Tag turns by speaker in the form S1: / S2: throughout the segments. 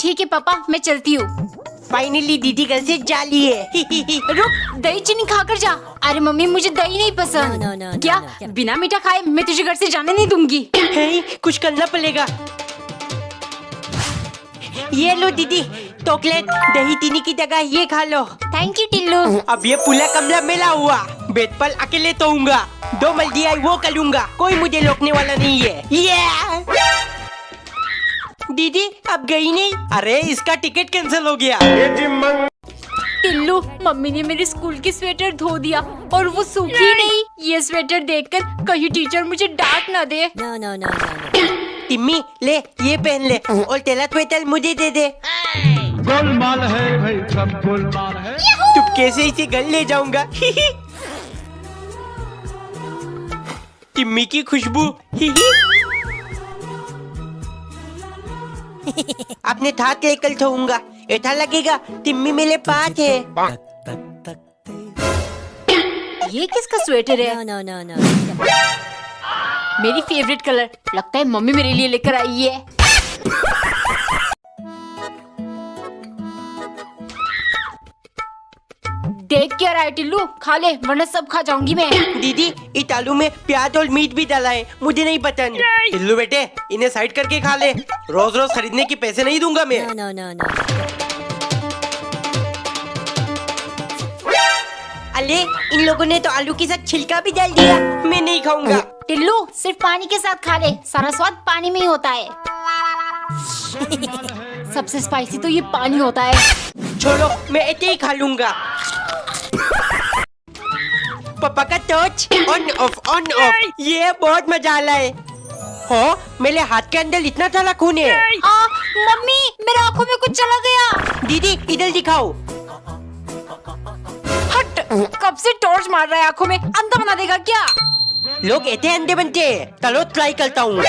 S1: ठीक है पापा, मैं चलती हूँ।
S2: फाइनली दीदी घर से जा ली है।
S1: रुक, दही चीनी खाकर जा। अरे मम्मी, मुझे दही नहीं पसंद।
S3: No,
S1: क्या बिना मीठा खाए मैं तुझे घर से जाने नहीं दूंगी।
S2: हे, कुछ करना पड़ेगा। ये लो दीदी, चॉकलेट। दही चीनी की जगह ये खा लो।
S1: Thank you Tillu.
S2: अब ये पूरा कमरा मेरा हुआ। बेड पर अकेले सोऊंगा, जो मर्जी आई वो करूंगा, कोई मुझे रोकने वाला नहीं है। दीदी अब गई नहीं। अरे इसका टिकट कैंसिल हो गया।
S1: टिल्लू, मम्मी ने मेरे स्कूल की स्वेटर धो दिया और वो सूखी नहीं। ये स्वेटर देखकर कहीं टीचर मुझे डांट ना दे।
S3: No.
S2: टिम्मी ले, ये पहन ले और तेरा स्वेटर मुझे दे दे।
S4: गोलमाल है भाई, सब गोलमाल है।
S2: चुपके से इसे घर ले जाऊंगा। टिम्मी की खुशबू। अपने हाथ लेकर सोऊंगा, ऐसा लगेगा टिम्मी मेरे पास है।
S1: ये किसका स्वेटर है?
S3: No.
S1: मेरी फेवरेट कलर। लगता है मम्मी मेरे लिए लेकर आई है। देख क्या रहा है टिल्लू, खा ले वरना सब खा जाऊंगी मैं।
S2: दीदी इस आलू में प्याज और मीट भी डाला है, मुझे नहीं पसंद। टिल्लू बेटे, इन्हें साइड करके खा ले। रोज रोज खरीदने के पैसे नहीं दूंगा मैं।
S3: No.
S2: अरे इन लोगों ने तो आलू के साथ छिलका भी डाल दिया। मैं नहीं खाऊंगा।
S1: टिल्लू, सिर्फ पानी के साथ खा ले, सारा स्वाद पानी में ही होता है। सबसे स्पाइसी तो ये पानी होता है।
S2: छोड़ो, मैं ऐसे ही खा लूंगा। पापा का टच ऑन ऑफ। ये बहुत मजा आ रहा है। हो, मेरे हाथ के अंदर इतना सारा खून है।
S1: मम्मी, मेरे आंखों में कुछ चला गया।
S2: दीदी इधर दिखाओ।
S1: हट, कब से टॉर्च मार रहा है आंखों में, अंधा बना देगा क्या?
S2: लोग ऐसे अंधे बनते हैं। चलो ट्राई करता हूँ।
S3: No.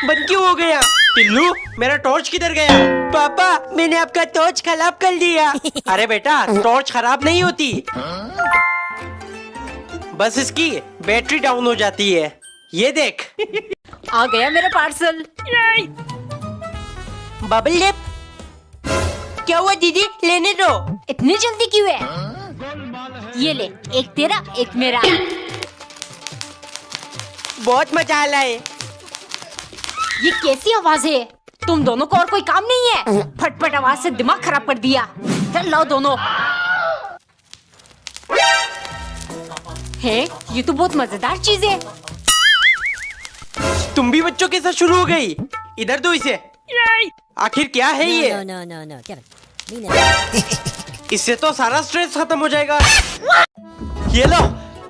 S2: बंद क्यों हो गया? टिल्लू, मेरा टॉर्च किधर गया? पापा, मैंने आपका टॉर्च खराब कर दिया। अरे बेटा, टॉर्च खराब नहीं होती, बस इसकी बैटरी डाउन हो जाती है। ये देख।
S1: आ गया मेरा पार्सल।
S2: Bubble lip. क्या हुआ दीदी, लेने दो।
S1: इतनी जल्दी क्यों है? ये ले, एक तेरा एक मेरा।
S2: बहुत मजा आ रहा है।
S1: ये कैसी आवाज है? तुम दोनों को और कोई काम नहीं है? फटफट आवाज से दिमाग खराब कर दिया। चल लाओ दोनों। है, ये तो बहुत मजेदार चीज है।
S2: तुम भी बच्चों के साथ शुरू हो गई। इधर दो इसे। आखिर क्या है ये?
S3: No. Get it.
S2: इससे तो सारा स्ट्रेस खत्म हो जाएगा। ये लो,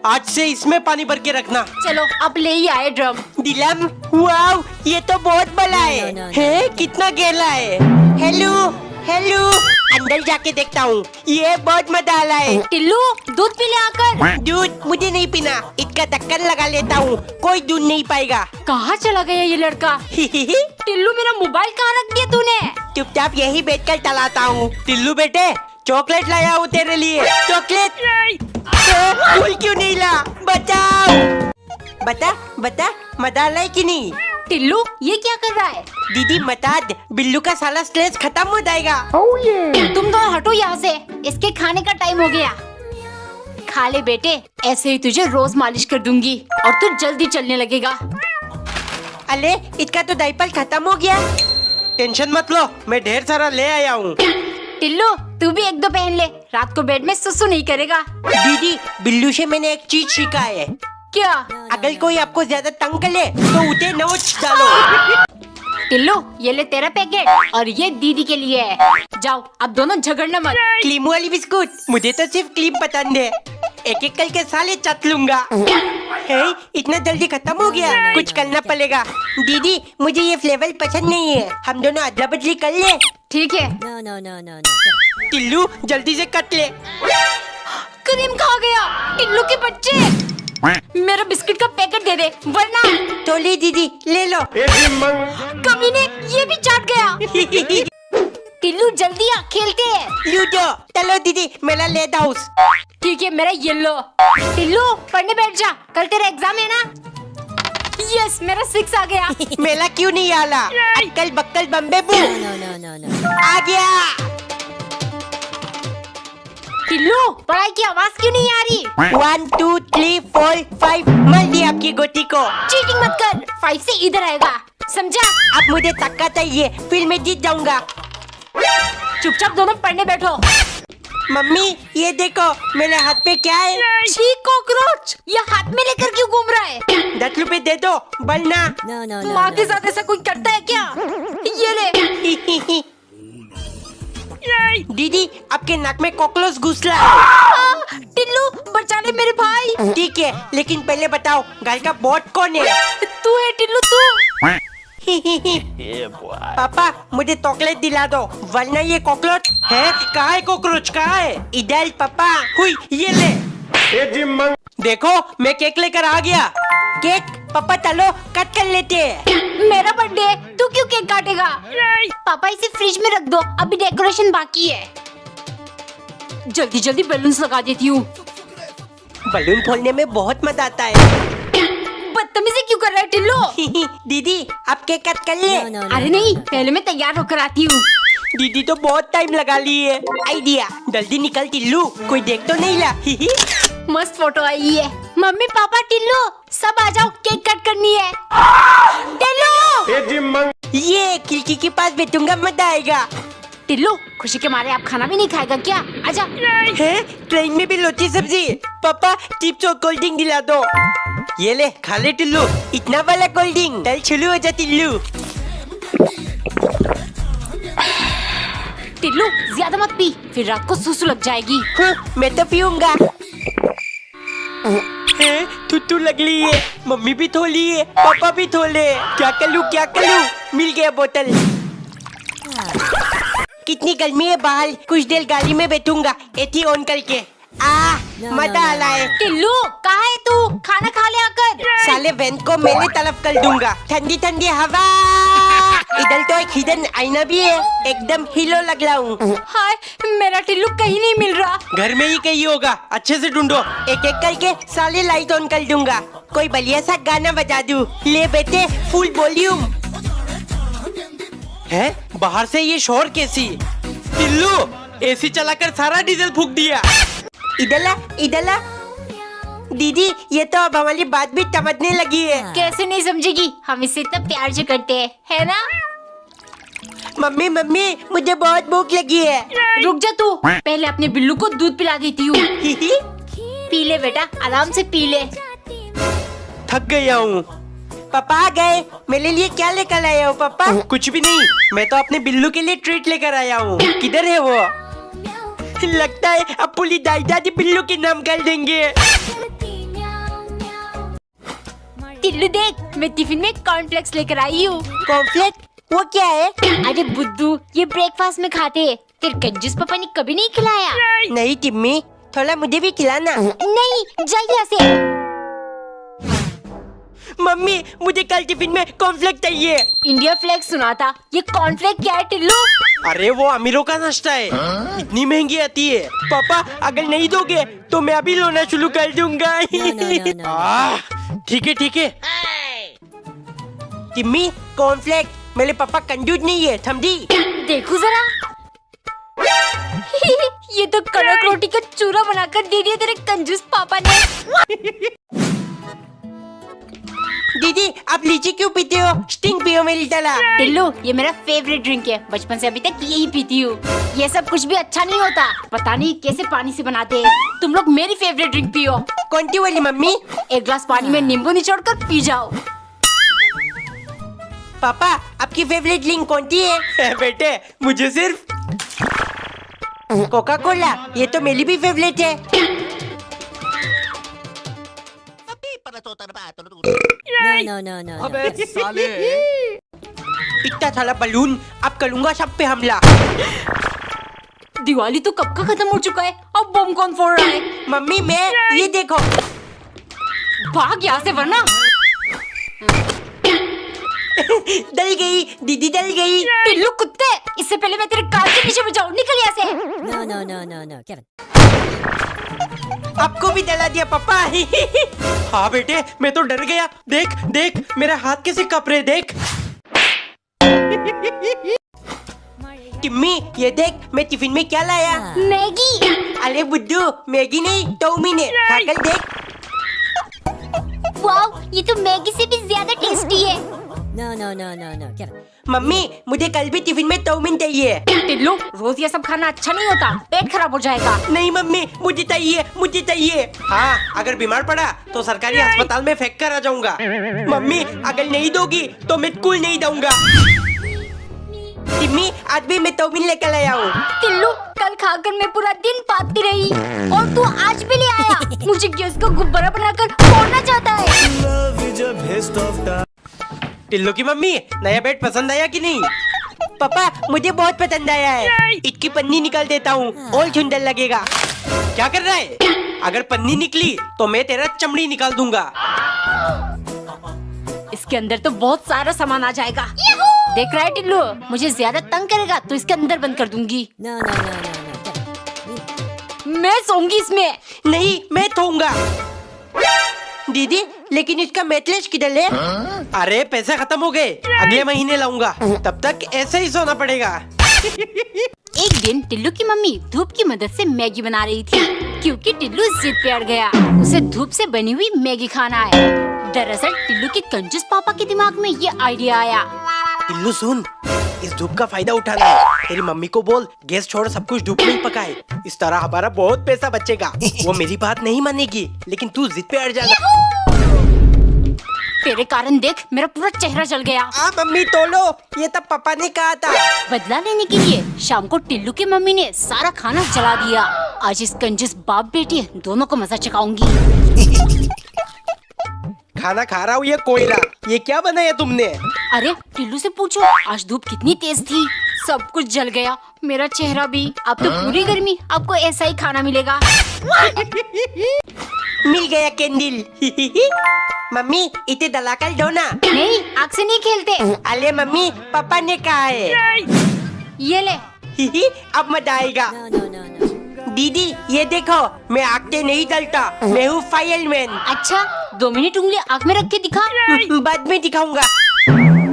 S2: आज से इसमें पानी भर के रखना।
S1: चलो अब ले ही आए ड्रम।
S2: दिलम, वाव, ये तो बहुत बड़ा है।
S3: No.
S2: है, कितना गहरा है। हेलो, अंदर जाके देखता हूँ। ये बहुत मजा आ रहा है।
S1: टिल्लू, दूध पी ले आकर।
S2: दूध मुझे नहीं पीना, इसका ढक्कन लगा लेता हूँ, कोई दूध नहीं पाएगा।
S1: कहाँ चला गया ये लड़का? टिल्लू, मेरा मोबाइल कहाँ रख दिया तूने?
S2: चुपचाप यही बैठ कर चलाता हूँ। टिल्लू बेटे, चॉकलेट लाया हूँ तेरे लिए। चॉकलेट फूल क्यों नहीं ला? बचाओ। बता मजा आ रहा है कि नहीं?
S1: टिल्लू, ये क्या कर रहा है?
S2: दीदी बता दे, बिल्लू का सारा स्ट्रेस खत्म हो जाएगा।
S1: तुम दोनों हटो यहाँ से, इसके खाने का टाइम हो गया। खा ले बेटे, ऐसे ही तुझे रोज मालिश कर दूंगी और तू जल्दी चलने लगेगा।
S2: अरे इसका तो डायपर खत्म हो गया। टेंशन मत लो, मैं ढेर सारा ले आया हूँ।
S1: टिल्लू, तू भी एक दो पहन ले, रात को बेड में सुसु नहीं करेगा।
S2: दीदी, बिल्लू से मैंने एक चीज सीखा है।
S1: क्या?
S2: अगर कोई आपको ज्यादा तंग करे तो उसे नोच डालो।
S1: टिल्लू, ये ले तेरा पैकेट और ये दीदी के लिए है। जाओ, अब दोनों झगड़ना मत।
S2: क्रीम वाली बिस्कुट, मुझे तो सिर्फ क्रीम पसंद है। एक एक करके साले चट लूंगा। हे, इतना जल्दी खत्म हो गया, कुछ करना पड़ेगा। दीदी, मुझे ये फ्लेवर पसंद नहीं है, हम दोनों अदला बदली कर ले।
S1: ठीक है।
S3: No.
S2: टिल्लू, जल्दी से कट ले।
S1: क्रीम खा गया। टिल्लू के बच्चे, मेरा बिस्किट का पैकेट दे दे वरना।
S2: तो ले दीदी, ले लो।
S1: कमीने, ये भी चाट गया। टिल्लू, जल्दी आ, खेलते हैं।
S2: लूडो। चलो दीदी, मेरा लेट हाउस।
S1: ठीक है, मेरा येलो। टिल्लू, पढ़ने बैठ जा, कल तेरा एग्जाम है ना? यस, मेरा 6 आ गया।
S2: मेला क्यों नहीं आला? अक्कल बक्कल बम्बे बू
S3: No, no, no, no, no.
S2: आ गया।
S1: टिल्लू, पढ़ाई की आवाज क्यों नहीं आ रही?
S2: 1 2 3 4 5 मार दी आपकी गोटी को।
S1: चीटिंग मत कर, 5 से इधर आएगा, समझा?
S2: अब मुझे तक्का चाहिए, फिर मैं जीत जाऊंगा।
S1: चुपचाप दोनों पढ़ने बैठो।
S2: मम्मी ये देखो मेरे हाथ पे क्या है?
S1: छी कॉकरोच, ये हाथ में लेकर क्यों घूम रहा है?
S2: 10 रुपए दे दो वरना।
S3: No, no, no,
S1: माँ
S3: no.
S1: के साथ ऐसा कोई करता है क्या? ये ले।
S2: दीदी आपके नाक में कॉकरोच घुस रहा है।
S1: टिल्लू, बचा ले मेरे भाई।
S2: ठीक है, लेकिन पहले बताओ घर का बॉट कौन है?
S1: तू है टिल्लू, तू।
S2: पापा मुझे चॉकलेट दिला दो वरना ये कॉकरोच है। कहाँ है कॉकरोच, कहाँ है? इधर पापा। हुई ये ले। देखो मैं केक लेकर आ गया। केक पापा चलो कट कर लेते हैं।
S1: मेरा बर्थडे, तू क्यों केक काटेगा? पापा इसे फ्रिज में रख दो, अभी डेकोरेशन बाकी है। जल्दी जल्दी बैलून्स लगा देती हूँ।
S2: बलून फोड़ने में बहुत मजा आता है।
S1: बदतमीजी क्यों कर रहा है टिल्लू?
S2: दीदी आप केक कट कर ले।
S3: No, no, no.
S1: अरे नहीं, पहले मैं तैयार होकर आती हूँ।
S2: दीदी तो बहुत टाइम लगा ली है। आइडिया, जल्दी निकल टिल्लू, कोई देख तो नहीं ला।
S1: मस्त फोटो आई है। मम्मी पापा टिल्लू सब आ जाओ, केक कट करनी है। टिल्लू,
S2: ये खिड़की के पास बैठूंगा, मजा आएगा।
S1: टिल्लू खुशी के मारे आप खाना भी नहीं खाएगा क्या? आजा।
S2: है ट्रेन में भी रोटी सब्जी। पापा चिप्स और कोल्ड ड्रिंक दिला दो। ये ले खा ले टिल्लू, इतना वाला कोल्ड ड्रिंक। कल शुरू हो जा टिल्लू।
S1: टिल्लू ज्यादा मत पी, फिर रात को सुसु लग जाएगी।
S2: हाँ, मैं तो पीऊंगा। थुथु लग ली है, मम्मी भी थोली है, पापा भी थोले। क्या करूं क्या करूं? मिल गया बोतल। कितनी गर्मी है बाहर, कुछ देर गाड़ी में बैठूंगा एसी ऑन करके। मजा आ रहा है।
S1: टिल्लू कहाँ है तू? खाना खा ले आकर।
S2: साले वैन को मैंने तलब कर दूंगा। ठंडी ठंडी हवा। इधर तो एक हिडन आईना भी है, एकदम हीरो लग रहा हूँ।
S1: हाय, मेरा टिल्लू कहीं नहीं मिल रहा।
S2: घर में ही कहीं होगा, अच्छे से ढूंढो। एक एक करके साले लाइट ऑन कर दूंगा। कोई बढ़िया सा गाना बजा दूं। ले बेटे फुल वॉल्यूम। है बाहर से ये शोर कैसी? टिल्लू एसी चलाकर सारा डीजल फूक दिया। इधर ला। दीदी ये तो अब हमारी बात भी समझने लगी है।
S1: कैसे नहीं समझेगी, हम इससे इतना प्यार से करते हैं, है ना?
S2: मम्मी मुझे बहुत भूख लगी है।
S1: रुक जा तू, पहले अपने बिल्लू को दूध पिला देती हूँ। पी ले बेटा, आराम से पी ले।
S2: थक गया हूँ। पापा आ गए। मेरे लिए क्या लेकर आया हो पापा? कुछ भी नहीं, मैं तो अपने बिल्लू के लिए ट्रीट लेकर आया हूँ। किधर है वो? लगता है अब पूरी दादी बिल्लू के नाम कर देंगे।
S1: टिल्लू देख, मैं टिफिन में कॉर्नफ्लेक्स लेकर आई हूँ।
S2: कॉर्नफ्लेक्स? वो क्या है?
S1: अरे बुद्धू, ये ब्रेकफास्ट में खाते हैं। तेरे कंजूस पापा ने कभी नहीं खिलाया।
S2: नहीं टिम्मी, थोड़ा मुझे भी खिलाना।
S1: नहीं, जा यहाँ से।
S2: मम्मी मुझे कल टिफिन में कॉर्नफ्लेक्स चाहिए।
S1: इंडिया फ्लैग सुना था, ये कॉर्नफ्लेक्स क्या है टिल्लू?
S2: अरे वो अमीरों का नाश्ता है, इतनी महंगी आती है। पापा अगर नहीं दोगे तो मैं अभी रोना शुरू कर दूंगा।
S3: No.
S2: ठीक है। टिम्मी कॉर्नफ्लेक्स, मेरे पापा कंजूस नहीं है, समझी?
S1: देखो जरा। ये तो कड़क रोटी का चूरा बनाकर दे दिया तेरे कंजूस पापा ने।
S2: दीदी आप लीची क्यों पीते हो? स्टिंग पियो मेरी तरह।
S1: टिल्लू ये मेरा फेवरेट ड्रिंक है, बचपन से अभी तक यही पीती हूँ। ये सब कुछ भी अच्छा नहीं होता, पता नहीं कैसे पानी से बनाते हैं। तुम लोग मेरी फेवरेट ड्रिंक पियो।
S2: कौन सी वाली मम्मी?
S1: एक ग्लास पानी में नींबू निचोड़कर पी जाओ।
S2: पापा आपकी फेवरेट ड्रिंक कौन सी है? बेटे मुझे सिर्फ कोका कोला, ये तो मेरी भी फेवरेट है।
S3: No.
S4: अबे साले।
S2: इतना सारा बलून, अब करूंगा सब पे हमला।
S1: दिवाली तो कब का खत्म हो चुका है, अब बम कौन फोड़ रहा है?
S2: मम्मी मैं ये देखो।
S1: भाग यहाँ से वरना।
S2: डल गई दीदी, डल गई।
S1: टिल्लू कुत्ते, इससे पहले मैं तेरे कान के नीचे बजाऊं, निकल यहाँ से।
S3: No, no, no, no, no. Kevin.
S2: आपको भी डला दिया पापा। हाँ बेटे, मैं तो डर गया। देख देख मेरा हाथ कैसे कप रहे, देख। टिम्मी ये देख मैं टिफिन में क्या लाया।
S1: मैगी।
S2: अरे बुद्धू, मैगी नहीं टोमी ने, खाकर देख।
S1: वाव, ये तो मैगी से भी ज्यादा टेस्टी है।
S3: No, no, no, no, no. Kevin.
S2: Mummy मुझे कल भी टिफिन में चाउमीन चाहिए।
S1: टिल्लू, रोज ये सब खाना अच्छा नहीं होता, पेट खराब हो जाएगा।
S2: नहीं मम्मी, मुझे चाहिए, मुझे चाहिए। हाँ, अगर बीमार पड़ा तो सरकारी अस्पताल में फेंक कर आ जाऊंगा। मम्मी अगर नहीं दोगी तो मैं स्कूल नहीं जाऊंगा। टिम्मी आज भी मैं चाउमीन लेकर आया हूँ।
S1: टिल्लू, कल खाकर मैं पूरा दिन पाती रही और तू आज भी ले आया। मुझे गैस का गुब्बारा बनाकर फोड़ना चाहता है।
S2: टिल्लू की मम्मी, नया बेड पसंद आया कि नहीं? पापा मुझे बहुत पसंद आया है। इसकी पन्नी निकाल देता हूँ और सुंदर लगेगा। क्या कर रहा है? अगर पन्नी निकली तो मैं तेरा चमड़ी निकाल दूंगा।
S1: इसके अंदर तो बहुत सारा सामान आ जाएगा। देख रहा है टिल्लू, मुझे ज्यादा तंग करेगा तो इसके अंदर बंद कर दूंगी।
S3: No, no, no, no, no. Kevin.
S1: मैं सोऊंगी इसमें।
S2: नहीं, मैं सोऊंगा। दीदी लेकिन इसका मैटलेस किधर है? अरे पैसे खत्म हो गए, अगले महीने लाऊंगा। तब तक ऐसे ही सोना पड़ेगा।
S1: एक दिन टिल्लू की मम्मी धूप की मदद से मैगी बना रही थी, क्योंकि टिल्लू जिद पे अड़ गया। उसे धूप से बनी हुई मैगी खाना है। दरअसल टिल्लू के कंजूस पापा के दिमाग में ये आइडिया आया।
S2: टिल्लू सुन, इस धूप का फायदा उठाना है। तेरी मम्मी को बोल गैस छोड़ सब कुछ धूप में ही पकाए। इस तरह हमारा बहुत पैसा बचेगा। वो मेरी बात नहीं मानेगी, लेकिन तू जिद पे अड़ जाना।
S1: तेरे कारण देख मेरा पूरा चेहरा जल गया।
S2: मम्मी तोलो, ये तब पापा ने कहा था।
S1: बदला लेने के लिए शाम को टिल्लू की मम्मी ने सारा खाना जला दिया। आज इस कंजूस बाप बेटी दोनों को मजा चखाऊंगी।
S2: खाना खा रहा हूँ ये कोयला। ये क्या बनाया तुमने?
S1: अरे टिल्लू से पूछो, आज धूप कितनी तेज थी। सब कुछ जल गया, मेरा चेहरा भी। अब तो पूरी गर्मी आपको ऐसा ही खाना मिलेगा।
S2: मिल गया कैंडल। मम्मी इसे दलाकर दो ना।
S1: नहीं, आग से नहीं खेलते।
S2: अरे मम्मी पापा ने कहा है।
S1: ये ले।
S2: अब मजा आएगा।
S3: No, no, no, no.
S2: दीदी ये देखो, मैं आग से नहीं जलता, मैं हूँ फायरमैन।
S1: अच्छा, 2 मिनट उंगली आग में रख के दिखा।
S2: बाद में दिखाऊंगा।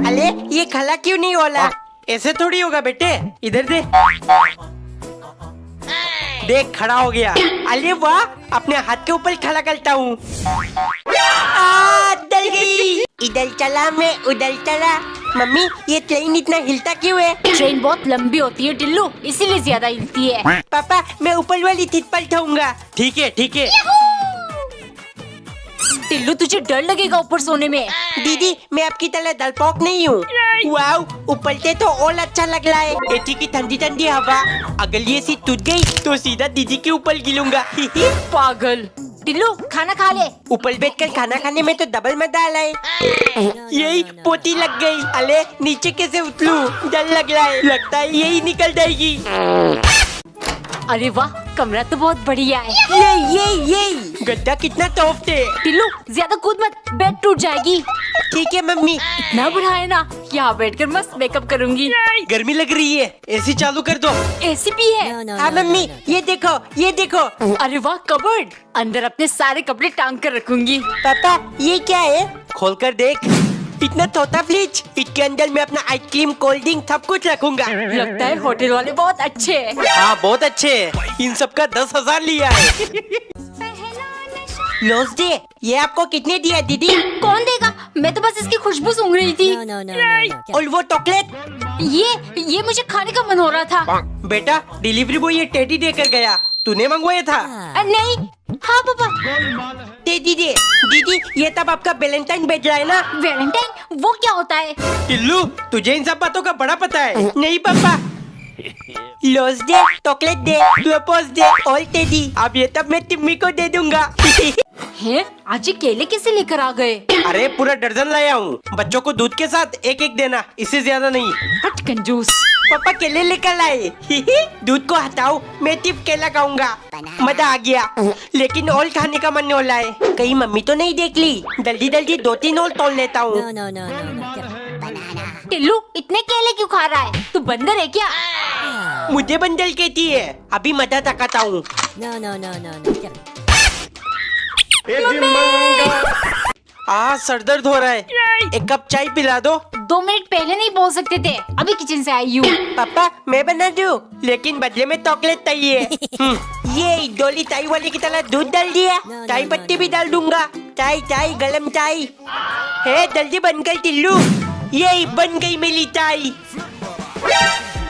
S2: अरे ये खला क्यों नहीं होला? ऐसे थोड़ी होगा बेटे, इधर दे। देख खड़ा हो गया। अरे वाह, अपने हाथ के ऊपर खड़ा करता हूँ। डल गई। इधर चला मैं उधर चला। मम्मी ये ट्रेन इतना हिलता क्यों है?
S1: ट्रेन बहुत लंबी होती है टिल्लू, इसीलिए ज्यादा हिलती है।
S2: पापा मैं ऊपर वाली सीट पर उठाऊंगा। ठीक है ठीक है।
S1: टिल्लू तुझे डर लगेगा ऊपर सोने में।
S2: दीदी मैं आपकी तरह डरपोक नहीं हूँ। वाव, ऊपर से तो और अच्छा लग रहा है। एसी की ठंडी ठंडी हवा। अगर ये सीट टूट गई तो सीधा दीदी के ऊपर गिरूंगा।
S1: पागल। टिल्लू खाना खा ले।
S2: ऊपर बैठकर खाना खाने में तो डबल मजा आ रहा है। यही पोती लग गई। अरे नीचे कैसे उतरूं? डर लग रहा है, लगता है यही निकल जाएगी।
S1: अरे वाह, कमरा तो बहुत बढ़िया है।
S2: ये गद्दा कितना टॉप है।
S1: टिल्लू ज्यादा कूद मत, बेड टूट जाएगी।
S2: ठीक है मम्मी।
S1: इतना बुरा है ना, यहाँ बैठकर मस्त मेकअप करूंगी।
S2: गर्मी लग रही है, एसी चालू कर दो।
S1: एसी भी है।
S3: No, no,
S2: हाँ
S3: no, no,
S2: मम्मी
S3: no.
S2: ये देखो, ये देखो।
S1: अरे वाह, कबर्ड। अंदर अपने सारे कपड़े टांग कर रखूंगी।
S2: पापा ये क्या है? खोल कर देख। इतना छोटा फ्रिज, इसके अंदर मैं अपना आइसक्रीम, कोल्ड ड्रिंक सब कुछ रखूंगा।
S1: लगता है होटल वाले बहुत अच्छे हैं।
S2: हाँ बहुत अच्छे हैं। इन सब का 10,000 लिया है। लोस दे, ये आपको कितने दिया दीदी?
S1: कौन देगा, मैं तो बस इसकी खुशबू सूंघ रही थी।
S3: No, no, no, no, no. Kevin.
S2: और वो चॉकलेट?
S1: ये मुझे खाने का मन हो रहा था।
S2: बेटा डिलीवरी बॉय ये टेडी देकर गया, तूने मंगवाया था?
S1: नहीं। हाँ पापा।
S2: दे दीदी। दीदी ये तब आपका वैलेंटाइन भेज रहा है ना?
S1: वैलेंटाइन वो क्या होता है?
S2: टिल्लू तुझे इन सब बातों का बड़ा पता है। नहीं पापा। लोस दे, चॉकलेट दे, प्रपोज दे और टेडी। अब ये तब मैं टिम्मी को दे दूंगा।
S1: हैं? आज ये केले कैसे लेकर आ गए?
S2: अरे पूरा दर्जन लाया हूँ। बच्चों को दूध के साथ एक एक देना, इससे ज्यादा नहीं।
S1: हट कंजूस।
S2: पापा केले लेकर लाए। दूध को हटाओ, मैं सिर्फ केला खाऊंगा। मजा आ गया, लेकिन और खाने का मन हो रहा है। कहीं मम्मी तो नहीं देख ली? जल्दी जल्दी 2-3 और तोड़ लेता हूँ।
S3: No, no, no, no, no. Kevin.
S1: Tillu इतने केले क्यों खा रहा है? तू बंदर है क्या?
S2: मुझे बंदर कहती है, अभी मजा तकाता हूँ।
S3: No, no, no, no, no. Get it.
S2: Sir दर्द हो रहा है, एक कप चाय पिला दो।
S1: 2 मिनट पहले नहीं बोल सकते थे, अभी किचन से आई हूँ।
S2: पापा मैं बना दूं, लेकिन बदले में चॉकलेट चाहिए। ये डोली चाय वाले की तरह दूध डाल दिया, चाय पत्ती भी डाल दूंगा। चाय चाय गरम चाय है, जल्दी बनकर टिल्लू। ये बन गई मेरी चाय।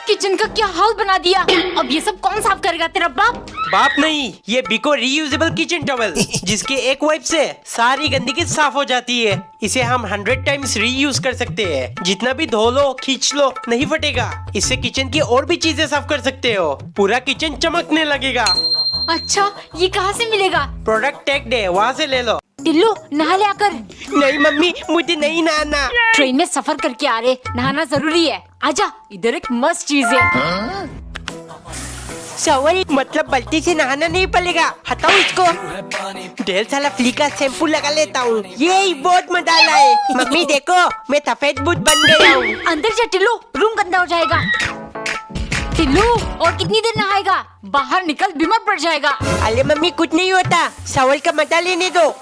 S1: किचन का क्या हाल बना दिया? अब ये सब कौन साफ करेगा? तेरा बाप?
S2: बाप नहीं, ये बिको रीयूजेबल किचन टॉवल, जिसके एक वाइप से सारी गंदगी साफ हो जाती है। इसे हम 100 टाइम्स रीयूज कर सकते हैं, जितना भी धो लो खींच लो नहीं फटेगा। इससे किचन की और भी चीजें साफ कर सकते हो, पूरा किचन चमकने लगेगा।
S1: अच्छा, ये कहाँ से मिलेगा?
S2: प्रोडक्ट टैग है, वहाँ से ले लो।
S1: टिल्लू नहा ले आकर।
S2: नहीं मम्मी, मुझे नहीं नहाना।
S1: ट्रेन में सफर करके आ रहे, नहाना जरूरी है। आजा, इधर एक मस्त चीज है।
S2: सवाल मतलब बाल्टी से नहाना नहीं पड़ेगा, हटाओ इसको। ढेर सारा फ्ली का शैम्पू लगा लेता हूँ, ये बहुत मजा लाए। मम्मी देखो, मैं सफेद भूत बन गया हूँ।
S1: अंदर जा टिल्लू, रूम गंदा हो जाएगा। टिल्लू और कितनी देर नहाएगा? बाहर निकल, बीमार पड़ जाएगा।
S2: अरे मम्मी कुछ नहीं होता, सवाल का मजा लेने दो।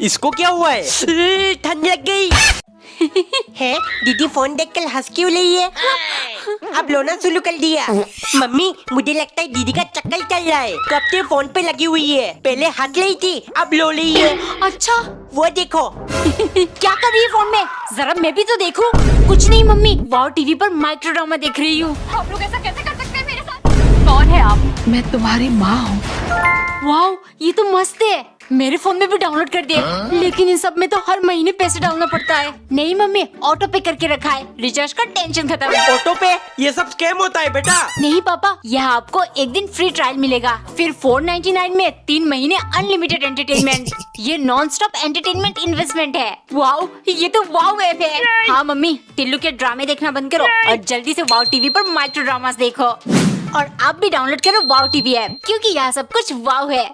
S2: इसको क्या हुआ है? ठंड लग गई है। दीदी फोन देखकर हंस क्यों रही है? अब रोना शुरू कर दिया। मम्मी मुझे लगता है दीदी का चक्कर चल रहा है, कब से फोन पे लगी हुई है। पहले हंस रही थी, अब रो रही है।
S1: अच्छा
S2: वो देखो।
S1: क्या कर रही है फोन में? जरा मैं भी तो देखूं। कुछ नहीं मम्मी, वाव टीवी पर माइक्रो ड्रामा देख रही हूँ। आप लोग ऐसा कैसे कर सकते हैं मेरे साथ? कौन है आप?
S5: मैं तुम्हारी माँ हूँ।
S1: वाव, ये तो मस्त है। मेरे फोन में भी डाउनलोड कर दे। लेकिन इन सब में तो हर महीने पैसे डालना पड़ता है। नहीं मम्मी, ऑटो पे करके रखा है, रिचार्ज का टेंशन खत्म।
S2: ऑटो पे ये सब स्कैम होता है बेटा।
S1: नहीं पापा, यह आपको एक दिन फ्री ट्रायल मिलेगा, फिर 499 में 3 महीने अनलिमिटेड एंटरटेनमेंट। ये नॉन स्टॉप एंटरटेनमेंट इन्वेस्टमेंट है। वाओ, ये तो वाओ ऐप है। हाँ मम्मी, टिल्लू के ड्रामे देखना बंद करो और जल्दी से वाओ टीवी पर माइक्रो ड्रामास देखो। और आप भी डाउनलोड करो वाओ टीवी ऐप, क्योंकि यहाँ सब कुछ वाओ है।